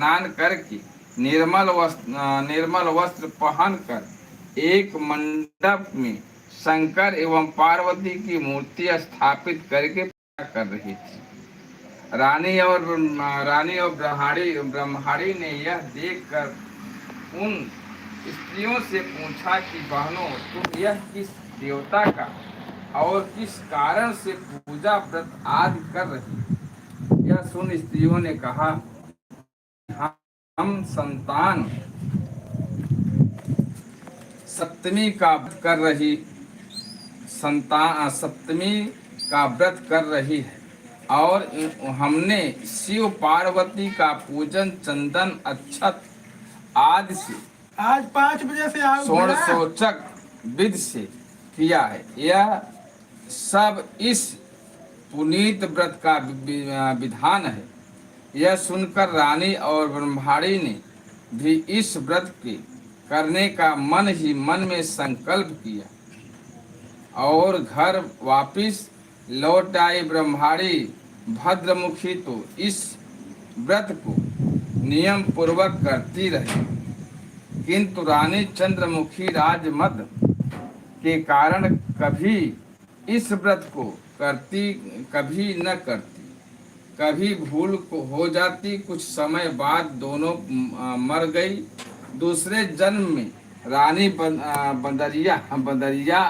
स्नान करके निर्मल वस्त्र पहनकर एक मंडप में शंकर एवं पार्वती की मूर्ति स्थापित करके पूजा कर रही थी। रानी और ब्रह्माणी ने यह देखकर उन स्त्रियों से पूछा कि बहनों, तुम यह किस देवता का और किस कारण से पूजा व्रत आदि कर रही? यह सुन स्त्रियों ने कहा, हम संतान सप्तमी का व्रत कर रही सप्तमी का व्रत कर रही है और हमने शिव पार्वती का पूजन चंदन अक्षत आदि से आज 5 बजे से आओ षोडशोपचार विधि से किया है। यह सब इस पुनीत व्रत का विधान है। यह सुनकर रानी और ब्रह्माणी ने भी इस व्रत के करने का मन ही मन में संकल्प किया और घर वापिस लौट आई। ब्रह्माणी भद्रमुखी तो इस व्रत को नियम पूर्वक करती रही, किंतु रानी चंद्रमुखी राजमद के कारण कभी इस व्रत को करती, कभी न करती, कभी भूल को हो जाती। कुछ समय बाद दोनों मर गई। दूसरे जन्म में रानी बंदरिया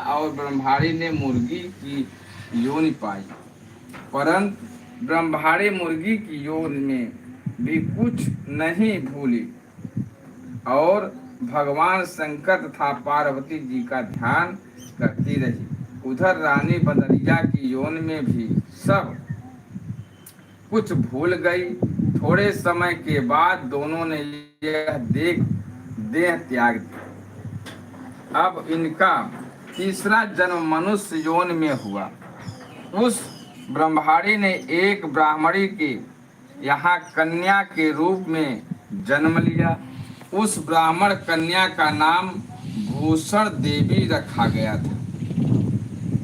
और ब्रह्माणी ने मुर्गी की योनि पाई, परंतु ब्रह्माणी मुर्गी की योनि में भी कुछ नहीं भूली और भगवान शंकर तथा पार्वती जी का ध्यान करती रही। उधर रानी बंदरिया की योनि में भी सब कुछ भूल गई। थोड़े समय के बाद दोनों ने यह देह त्याग दिया। अब इनका तीसरा जन्म मनुष्य योनि में हुआ। उस ब्रह्माणी ने एक ब्राह्मणी के यहाँ कन्या के रूप में जन्म लिया। उस ब्राह्मण कन्या का नाम भूषण देवी रखा गया था।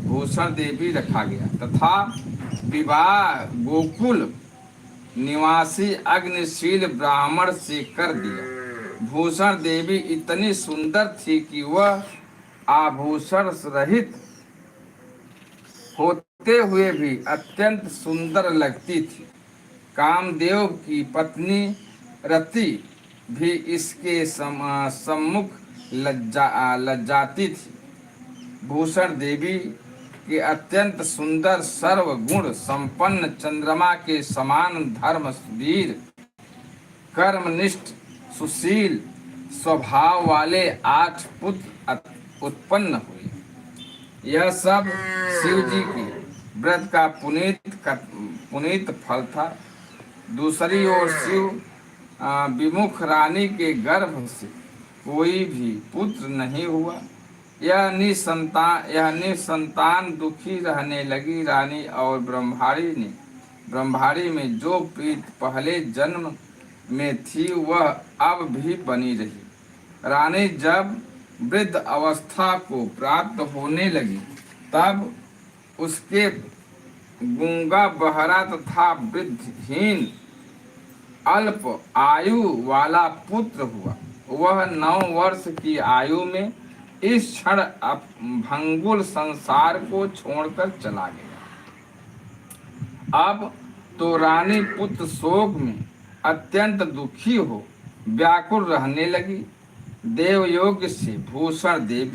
भूषण देवी रखा गया तथा विवाह गोकुल निवासी अग्निशील ब्राह्मण से कर दिया। भूषण देवी इतनी सुंदर थी कि वह आभूषण रहित होते हुए भी अत्यंत सुंदर लगती थी। कामदेव की पत्नी रति भी इसके सम्मुख लज्जाती थी। भूषण देवी के अत्यंत सुंदर सर्वगुण संपन्न चंद्रमा के समान धर्मवीर कर्मनिष्ठ सुशील स्वभाव वाले 8 पुत्र उत्पन्न हुए। यह सब शिव जी के व्रत का पुनीत फल था। दूसरी ओर शिव विमुख रानी के गर्भ से कोई भी पुत्र नहीं हुआ। यह निसंतान दुखी रहने लगी। रानी और ब्रह्माणी में जो प्रीत पहले जन्म में थी वह अब भी बनी रही। रानी जब वृद्ध अवस्था को प्राप्त होने लगी तब उसके गूंगा बहरा तथा वृद्धहीन अल्प आयु वाला पुत्र हुआ। वह 9 वर्ष की आयु में इस क्षण भंगुर संसार को छोड़कर चला गया। अब तो रानी पुत्र शोक में अत्यंत दुखी हो व्याकुल रहने लगी। देवयोग से भूषण देवी